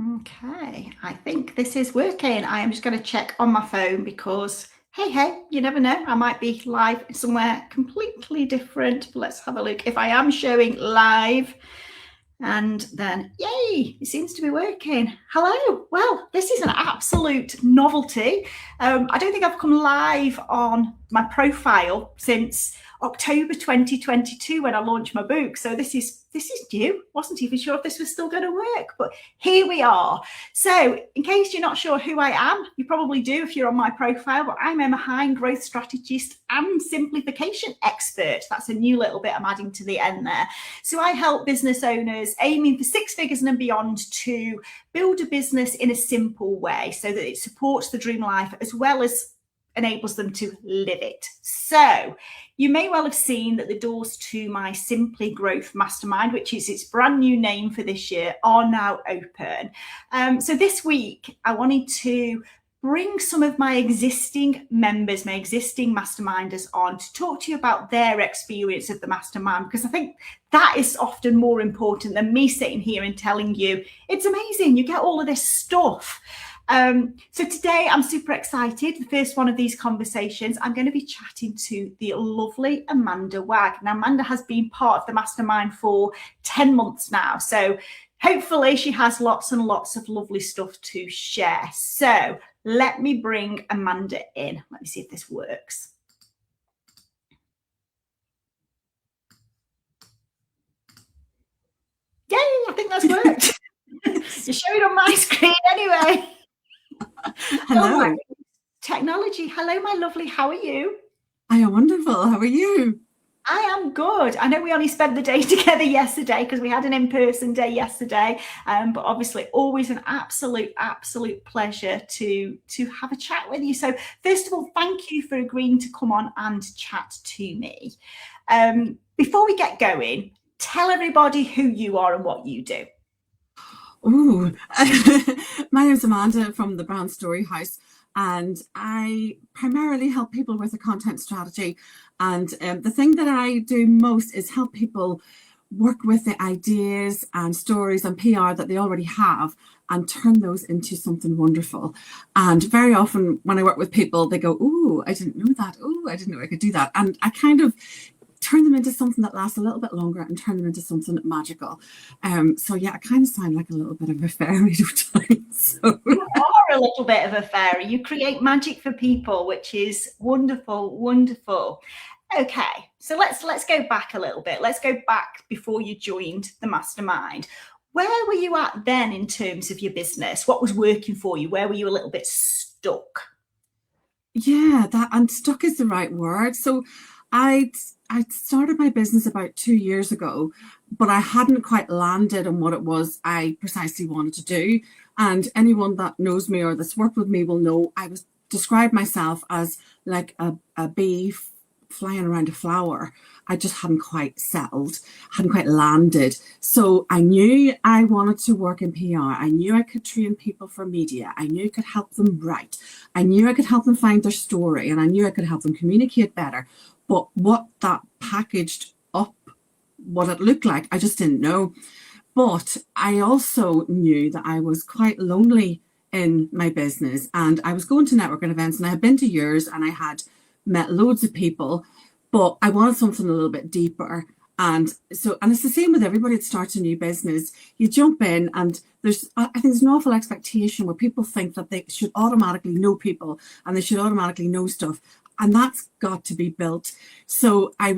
Okay, I think this is working. I am just going to check on my phone because, hey, you never know. I might be live somewhere completely different. But let's have a look. If I am showing live, and then, yay, it seems to be working. Hello. Well, this is an absolute novelty. I don't think I've come live on my profile since October 2022 when I launched my book. So this is new. Wasn't even sure if this was still going to work, but here we are. So in case you're not sure who I am, you probably do if you're on my profile, but I'm Emma Hine, growth strategist and simplification expert. That's a new little bit I'm adding to the end there. So I help business owners aiming for six figures and beyond to build a business in a simple way so that it supports the dream life as well as enables them to live it. So you may well have seen that the doors to my Simply Growth Mastermind, which is its brand new name for this year, are now open. So this week, I wanted to bring some of my existing members, my existing masterminders on to talk to you about their experience of the mastermind, because I think that is often more important than me sitting here and telling you, it's amazing, you get all of this stuff. So today I'm super excited. The first one of these conversations, I'm going to be chatting to the lovely Amanda Wagg. Now, Amanda has been part of the mastermind for 10 months now. So hopefully she has lots and lots of lovely stuff to share. So let me bring Amanda in. Let me see if this works. Yay, I think that's worked. You're showing on my screen anyway. Hello. Oh, technology. Hello, my lovely. How are you? I am wonderful. How are you? I am good. I know we only spent the day together yesterday because we had an in-person day yesterday, but obviously always an absolute pleasure to have a chat with you. So first of all, thank you for agreeing to come on and chat to me. Before we get going, tell everybody who you are and what you do. Oh, my name is Amanda from the Brand Story House, and I primarily help people with a content strategy. And the thing that I do most is help people work with the ideas and stories and PR that they already have and turn those into something wonderful. And very often when I work with people, they go, "Oh, I didn't know that. Oh, I didn't know I could do that." And I kind of turn them into something that lasts a little bit longer and turn them into something magical. So yeah, I kind of sound like a little bit of a fairy at times. So. You are a little bit of a fairy. You create magic for people, which is wonderful, wonderful. Okay, so let's go back a little bit. Let's go back before you joined the mastermind. Where were you at then in terms of your business? What was working for you? Where were you a little bit stuck? Yeah, and stuck is the right word. So I started my business about 2 years ago, but I hadn't quite landed on what it was I precisely wanted to do. And anyone that knows me or that's worked with me will know I was described myself as like a bee flying around a flower. I just hadn't quite settled, hadn't quite landed. So I knew I wanted to work in PR. I knew I could train people for media. I knew I could help them write. I knew I could help them find their story, and I knew I could help them communicate better. But what that packaged up, what it looked like, I just didn't know. But I also knew that I was quite lonely in my business, and I was going to networking events, and I had been to yours, and I had met loads of people, but I wanted something a little bit deeper. And it's the same with everybody that starts a new business. You jump in and I think there's an awful expectation where people think that they should automatically know people and they should automatically know stuff. And that's got to be built. So I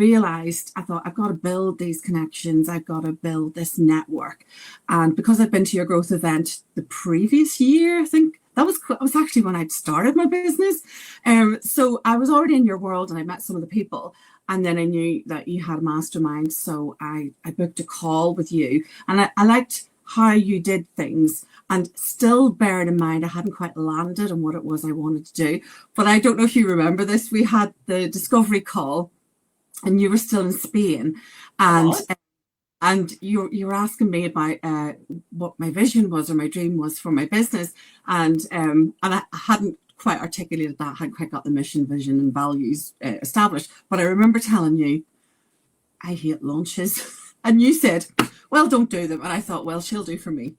thought, I've got to build these connections. I've got to build this network. And because I've been to your growth event the previous year, I think that was actually when I'd started my business. So I was already in your world and I met some of the people. And then I knew that you had a mastermind. So I booked a call with you, and I liked how you did things, and still bearing in mind I hadn't quite landed on what it was I wanted to do. But I don't know if you remember this. We had the discovery call and you were still in Spain, and you were asking me about what my vision was or my dream was for my business. And I hadn't quite articulated that, hadn't quite got the mission, vision and values established. But I remember telling you, I hate launches. And you said, well, don't do them. And I thought, well, she'll do for me.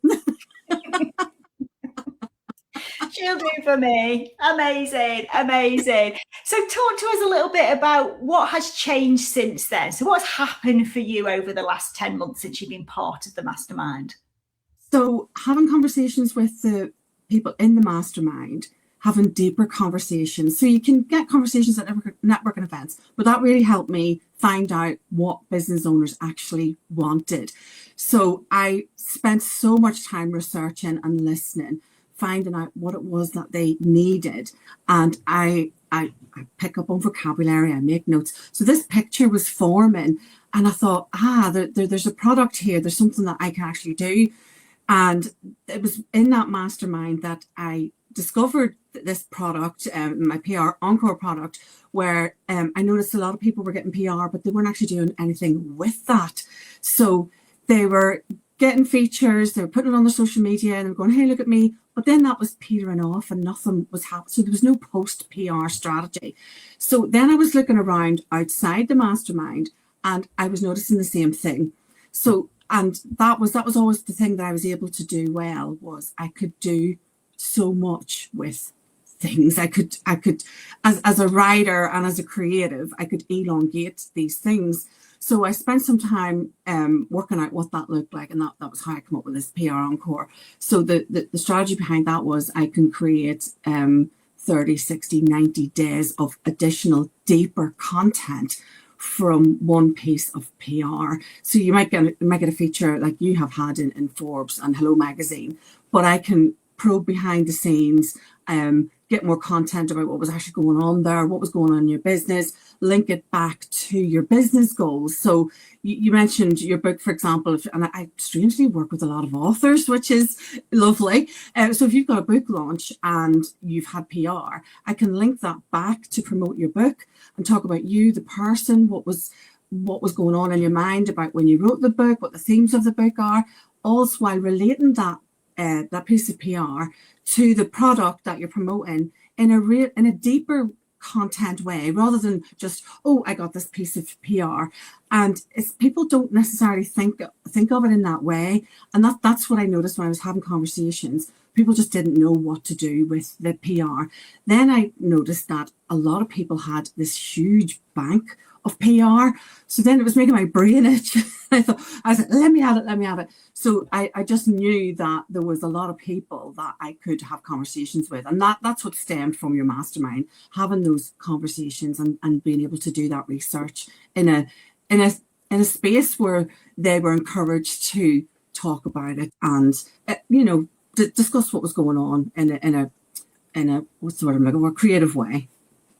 she'll do for me. Amazing, amazing. So talk to us a little bit about what has changed since then. So what's happened for you over the last 10 months since you've been part of the mastermind? So having conversations with the people in the mastermind, having deeper conversations. So you can get conversations at networking events, but that really helped me find out what business owners actually wanted. So I spent so much time researching and listening, finding out what it was that they needed. And I pick up on vocabulary, I make notes. So this picture was forming, and I thought, there's a product here. There's something that I can actually do. And it was in that mastermind that I discovered this product, my PR Encore product, where I noticed a lot of people were getting PR, but they weren't actually doing anything with that. So they were getting features, they were putting it on their social media, and they were going, hey, look at me. But then that was petering off and nothing was happening. So there was no post PR strategy. So then I was looking around outside the mastermind, and I was noticing the same thing. So and that was always the thing that I was able to do well, was I could do so much with things. I could as a writer and as a creative, I could elongate these things. So I spent some time working out what that looked like, and that was how I came up with this PR Encore. So the strategy behind that was I can create 30, 60, 90 days of additional deeper content from one piece of PR. So you might get a feature like you have had in Forbes and Hello Magazine, but I can probe behind the scenes, get more content about what was actually going on there, what was going on in your business, link it back to your business goals. So you mentioned your book, for example, and I strangely work with a lot of authors, which is lovely. So if you've got a book launch and you've had PR, I can link that back to promote your book and talk about you, the person, what was going on in your mind about when you wrote the book, what the themes of the book are, also while relating that piece of PR to the product that you're promoting in a deeper content way, rather than just, oh, I got this piece of PR. And people don't necessarily think of it in that way. And that's what I noticed when I was having conversations. People just didn't know what to do with the PR. Then I noticed that a lot of people had this huge bank of PR. So then it was making my brain itch. I said, let me have it. So I just knew that there was a lot of people that I could have conversations with. And that's what stemmed from your mastermind, having those conversations and being able to do that research in a space where they were encouraged to talk about it and, discuss what was going on in a what's the word I'm looking for, creative way.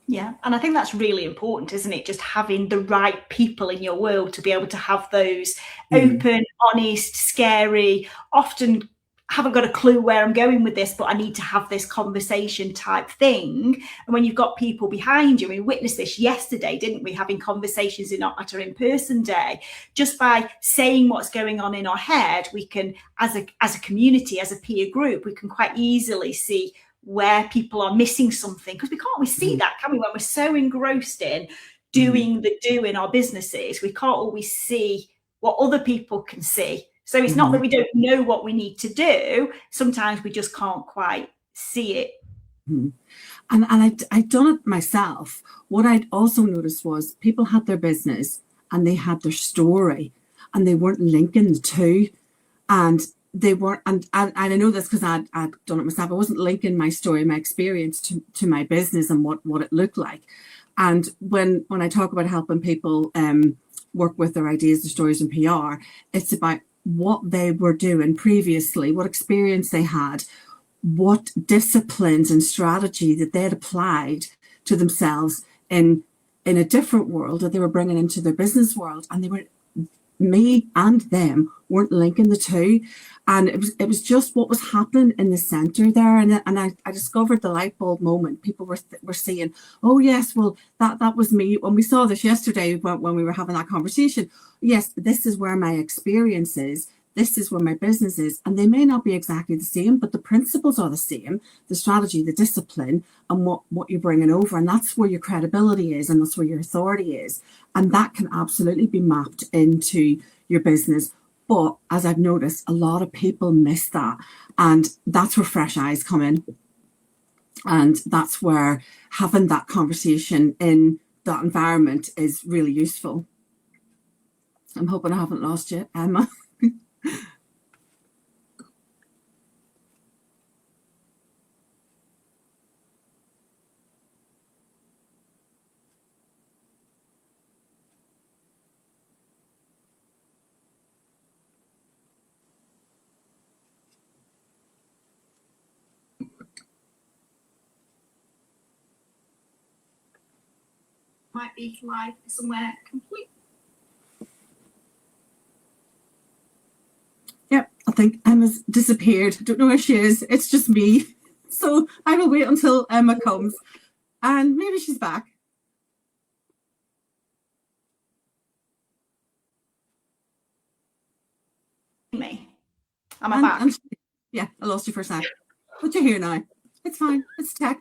Yeah, and I think that's really important, isn't it? Just having the right people in your world to be able to have those open, honest, scary, often haven't got a clue where I'm going with this, but I need to have this conversation type thing. And when you've got people behind you, we witnessed this yesterday, didn't we? Having conversations at our in-person day, just by saying what's going on in our head, we can, as a community, as a peer group, we can quite easily see where people are missing something, because we can't always see that, can we? When we're so engrossed in doing in our businesses, we can't always see what other people can see. So it's not that we don't know what we need to do, sometimes we just can't quite see it. And I'd done it myself. What I'd also noticed was people had their business and they had their story, and they weren't linking the two. And they weren't, and I know this because I'd done it myself. I wasn't linking my story, my experience to my business and what it looked like. And when I talk about helping people work with their ideas, their stories and PR, it's about what they were doing previously, what experience they had, what disciplines and strategy that they'd applied to themselves in a different world that they were bringing into their business world. And me and them weren't linking the two, and it was just what was happening in the center there, and I discovered the light bulb moment. People were saying, oh yes, well that was me when we saw this yesterday when we were having that conversation. Yes, this is where my experience is, this is where my business is, and they may not be exactly the same, but the principles are the same, the strategy, the discipline, and what you're bringing over, and that's where your credibility is, and that's where your authority is, and that can absolutely be mapped into your business. But as I've noticed, a lot of people miss that, and that's where fresh eyes come in. And that's where having that conversation in that environment is really useful. I'm hoping I haven't lost you, Emma. Might be live somewhere complete. Yep, I think Emma's disappeared. I don't know where she is. It's just me. So I will wait until Emma comes and maybe she's back. Me. Am I back? Yeah, I lost you for a sec. But you're here now. It's fine. It's tech.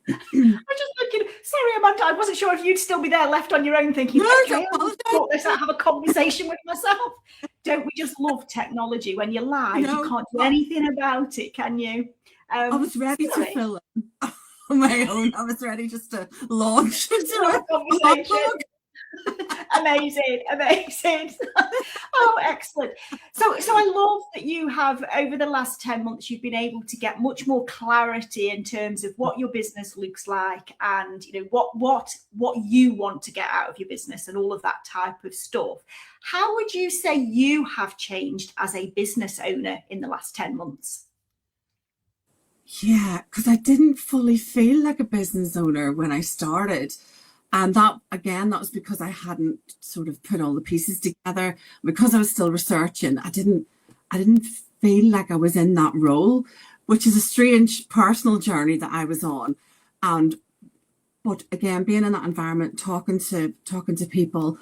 I'm just thinking, sorry, Amanda, I wasn't sure if you'd still be there left on your own thinking, No, okay, I'll have a conversation with myself. Don't we just love technology? When you're live, you can't do anything about it, can you? I was ready to fill in on my own. I was ready just to launch into a conversation. Amazing. Oh, excellent. So I love that you have, over the last 10 months, you've been able to get much more clarity in terms of what your business looks like, and what you want to get out of your business and all of that type of stuff. How would you say you have changed as a business owner in the last 10 months? Yeah, because I didn't fully feel like a business owner when I started. And that was because I hadn't sort of put all the pieces together. Because I was still researching, I didn't feel like I was in that role, which is a strange personal journey that I was on. But again, being in that environment, talking to people,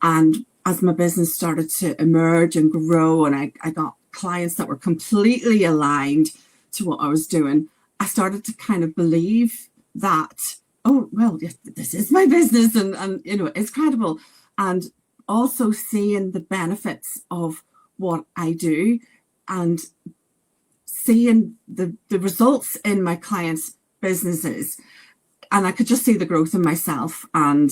and as my business started to emerge and grow, and I got clients that were completely aligned to what I was doing, I started to kind of believe that, oh, well, yes, this is my business, and it's credible. And also seeing the benefits of what I do and seeing the results in my clients' businesses. And I could just see the growth in myself. And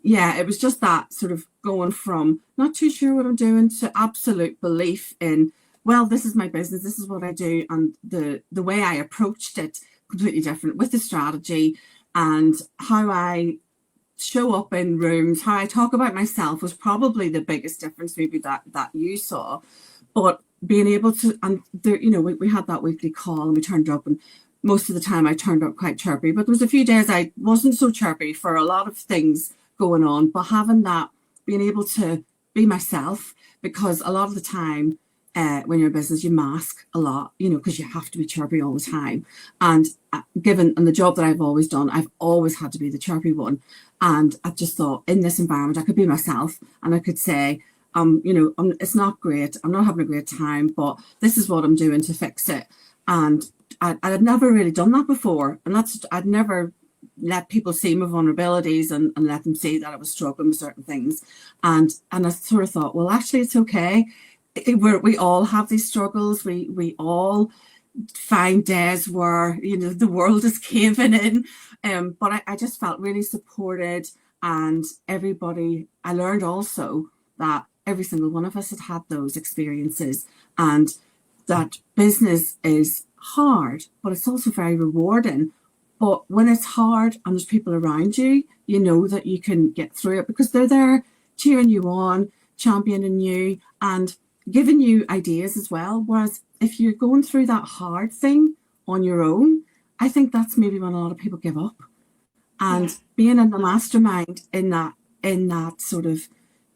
yeah, it was just that sort of going from not too sure what I'm doing to absolute belief in, well, this is my business, this is what I do. And the way I approached it, completely different, with the strategy and how I show up in rooms, how I talk about myself was probably the biggest difference maybe that you saw. But being able to, and there, we had that weekly call and we turned up, and most of the time I turned up quite chirpy, but there was a few days I wasn't so chirpy for a lot of things going on. But having that, being able to be myself, because a lot of the time when you're in business, you mask a lot, because you have to be chirpy all the time. And given the job that I've always done, I've always had to be the chirpy one. And I just thought, in this environment, I could be myself, and I could say, it's not great, I'm not having a great time, but this is what I'm doing to fix it. And I had never really done that before, and I'd never let people see my vulnerabilities and let them see that I was struggling with certain things. And I sort of thought, well, actually, it's okay. We all have these struggles. We all find days where the world is caving in. But I just felt really supported, and everybody. I learned also that every single one of us had those experiences, and that business is hard, but it's also very rewarding. But when it's hard and there's people around you, you know that you can get through it because they're there cheering you on, championing you, and giving you ideas as well. Whereas if you're going through that hard thing on your own, I think that's maybe when a lot of people give up. And being in the mastermind in that sort of,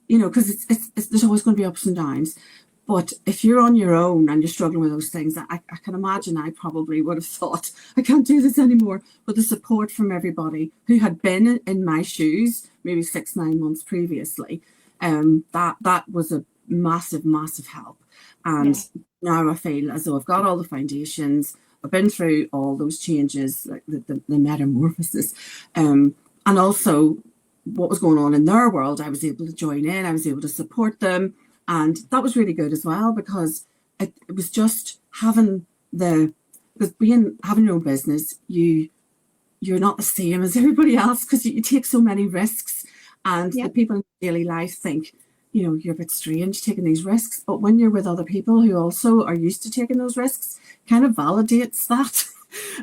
because it's there's always going to be ups and downs. But if you're on your own and you're struggling with those things, I can imagine I probably would have thought, I can't do this anymore. But the support from everybody who had been in my shoes maybe 6-9 months previously, that was a massive, massive help. And now I feel as though I've got all the foundations. I've been through all those changes, like the metamorphosis. And also what was going on in their world, I was able to join in, I was able to support them. And that was really good as well, because it was just having the because having your own business, you're not the same as everybody else because you take so many risks, and the people in daily life think, you're a bit strange taking these risks. But when you're with other people who also are used to taking those risks, kind of validates that.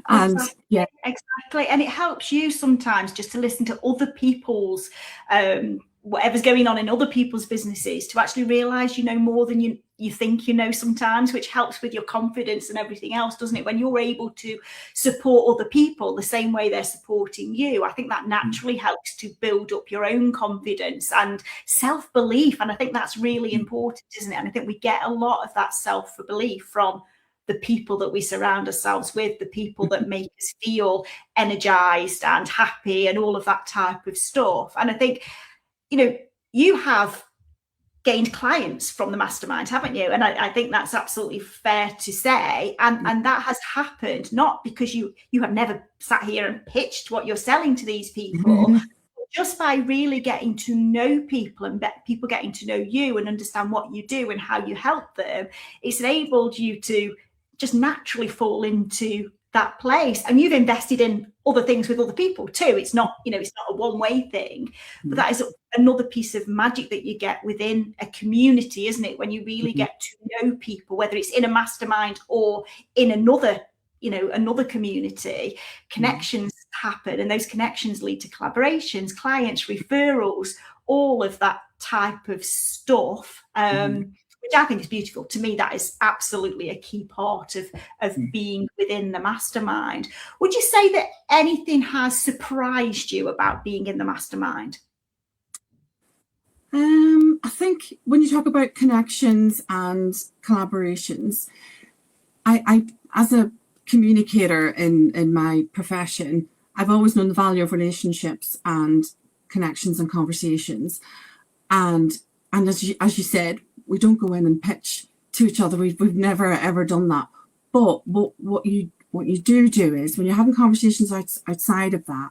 And exactly. And it helps you sometimes just to listen to other people's whatever's going on in other people's businesses, to actually realize you know more than you think you know sometimes, which helps with your confidence and everything else, doesn't it? When you're able to support other people the same way they're supporting you, I think that naturally helps to build up your own confidence and self-belief. And I think that's really important, isn't it? And I think we get a lot of that self-belief from the people that we surround ourselves with, the people that make us feel energized and happy and all of that type of stuff. And I think, you have gained clients from the mastermind, haven't you? And I think that's absolutely fair to say. And that has happened not because you have never sat here and pitched what you're selling to these people, just by really getting to know people and people getting to know you and understand what you do and how you help them. It's enabled you to just naturally fall into that place. And you've invested in other things with other people too. It's not, it's not a one-way thing, but that is another piece of magic that you get within a community, isn't it? When you really get to know people, whether it's in a mastermind or in another community, connections happen, and those connections lead to collaborations, clients, referrals, all of that type of stuff. Which I think is beautiful. To me, that is absolutely a key part of being within the mastermind. Would you say that anything has surprised you about being in the mastermind? I think when you talk about connections and collaborations, I as a communicator in my profession, I've always known the value of relationships and connections and conversations. And as you said, we don't go in and pitch to each other. We've never ever done that. But what you do is when you're having conversations outside of that,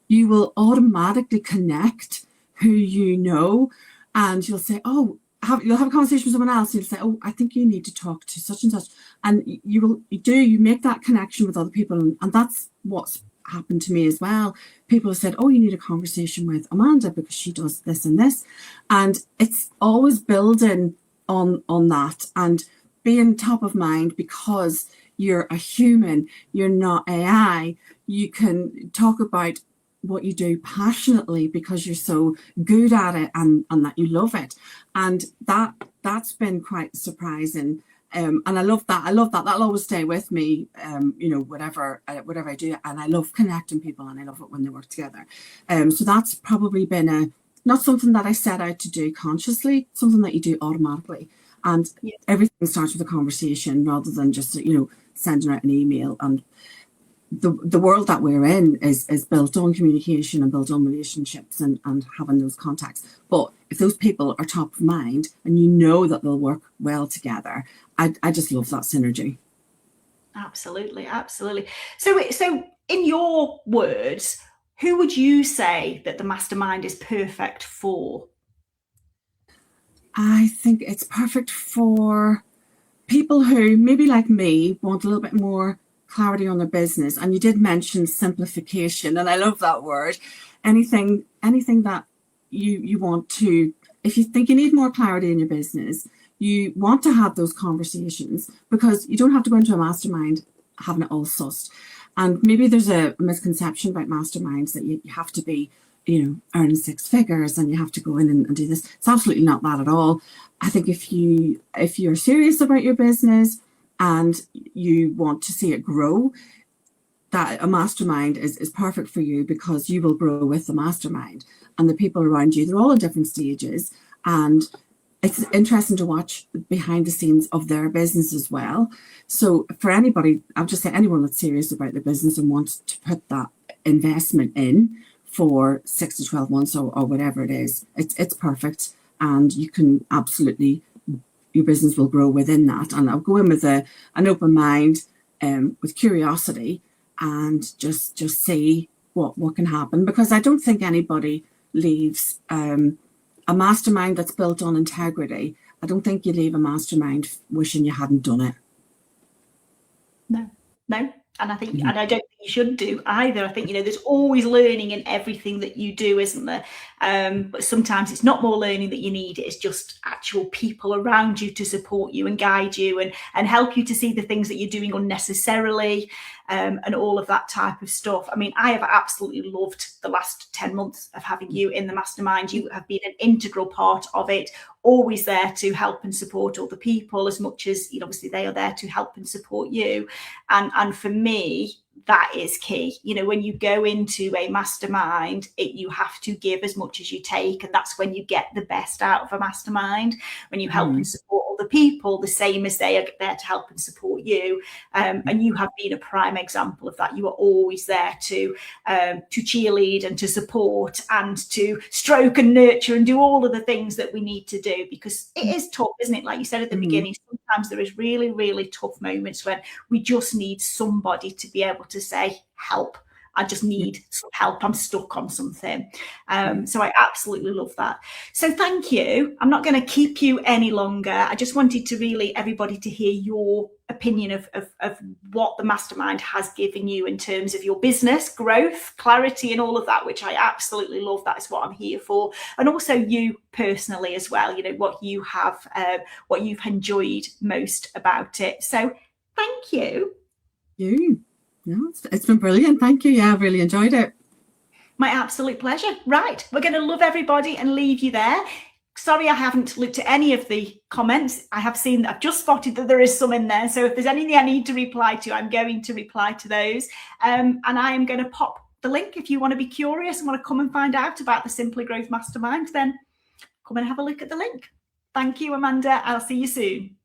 you will automatically connect who you know, and you'll say, oh, you'll have a conversation with someone else. And you'll say, oh, I think you need to talk to such and such, and you make that connection with other people, and that's what's happened to me as well. People have said, oh, you need a conversation with Amanda because she does this and this, and it's always building on that and being top of mind, because you're a human, you're not AI. You can talk about what you do passionately because you're so good at it and that you love it, and that's been quite surprising. And I love that. That'll always stay with me, whatever I do. And I love connecting people, and I love it when they work together. So that's probably been not something that I set out to do consciously, something that you do automatically. And everything starts with a conversation rather than just, sending out an email. And the world that we're in is built on communication and built on relationships and having those contacts. But if those people are top of mind and you know that they'll work well together, I just love that synergy. Absolutely. So in your words, who would you say that the mastermind is perfect for? I think it's perfect for people who maybe like me want a little bit more clarity on their business. And you did mention simplification, and I love that word. Anything that you want to, if you think you need more clarity in your business, you want to have those conversations, because you don't have to go into a mastermind having it all sussed. And maybe there's a misconception about masterminds that you have to be, earning six figures and you have to go in and do this. It's absolutely not that at all. I think if you're serious about your business and you want to see it grow, that a mastermind is perfect for you, because you will grow with the mastermind. And the people around you, they're all in different stages, and it's interesting to watch behind the scenes of their business as well. So for anybody, I'll just say anyone that's serious about their business and wants to put that investment in for 6 to 12 months or whatever it is, it's perfect. And you can absolutely, your business will grow within that. And I'll go in with an open mind, with curiosity, and just see what can happen. Because I don't think anybody leaves a mastermind that's built on integrity. I don't think you leave a mastermind wishing you hadn't done it. No. And I think, and I don't think you should do either. I think, there's always learning in everything that you do, isn't there? But sometimes it's not more learning that you need. It's just actual people around you to support you and guide you and help you to see the things that you're doing unnecessarily, and all of that type of stuff. I mean, I have absolutely loved the last 10 months of having you in the mastermind. You have been an integral part of it, always there to help and support other people as much as, obviously they are there to help and support you. And for me, that is key. When you go into a mastermind, you have to give as much as you take, and that's when you get the best out of a mastermind, when you help and support other people the same as they are there to help and support you. And you have been a prime example of that. You are always there to cheerlead and to support and to stroke and nurture and do all of the things that we need to do, because it is tough, isn't it? Like you said at the beginning, sometimes there is really, really tough moments when we just need somebody to be able to say, help. I just need some help. I'm stuck on something. So I absolutely love that. So thank you. I'm not going to keep you any longer. I just wanted to really everybody to hear your opinion of what the mastermind has given you in terms of your business growth, clarity, and all of that, which I absolutely love. That is what I'm here for. And also you personally as well, what you have, what you've enjoyed most about it. So thank you. Yeah, it's been brilliant. Thank you. Yeah, I've really enjoyed it. My absolute pleasure. Right, we're going to love everybody and leave you there. Sorry, I haven't looked at any of the comments. I have seen that I've just spotted that there is some in there. So if there's anything I need to reply to, I'm going to reply to those. And I am going to pop the link. If you want to be curious and want to come and find out about the Simply Growth Mastermind, then come and have a look at the link. Thank you, Amanda. I'll see you soon.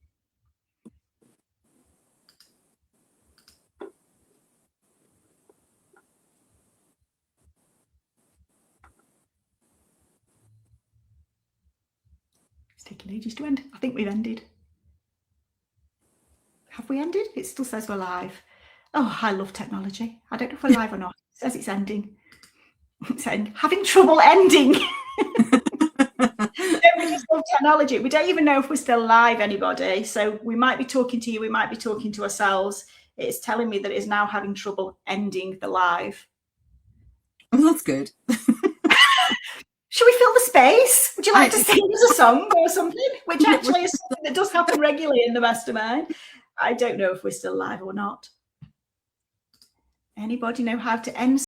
It's taking ages to end. I think we've ended. Have we ended? It still says we're live. Oh, I love technology. I don't know if we're live or not. It says it's ending. It's having trouble ending. We just love technology. We don't even know if we're still live, anybody. So we might be talking to you. We might be talking to ourselves. It's telling me that it is now having trouble ending the live. Oh, that's good. Should we fill the space? Would you like to sing us a song or something? Which actually is something that does happen regularly in the mastermind. I don't know if we're still live or not. Anybody know how to end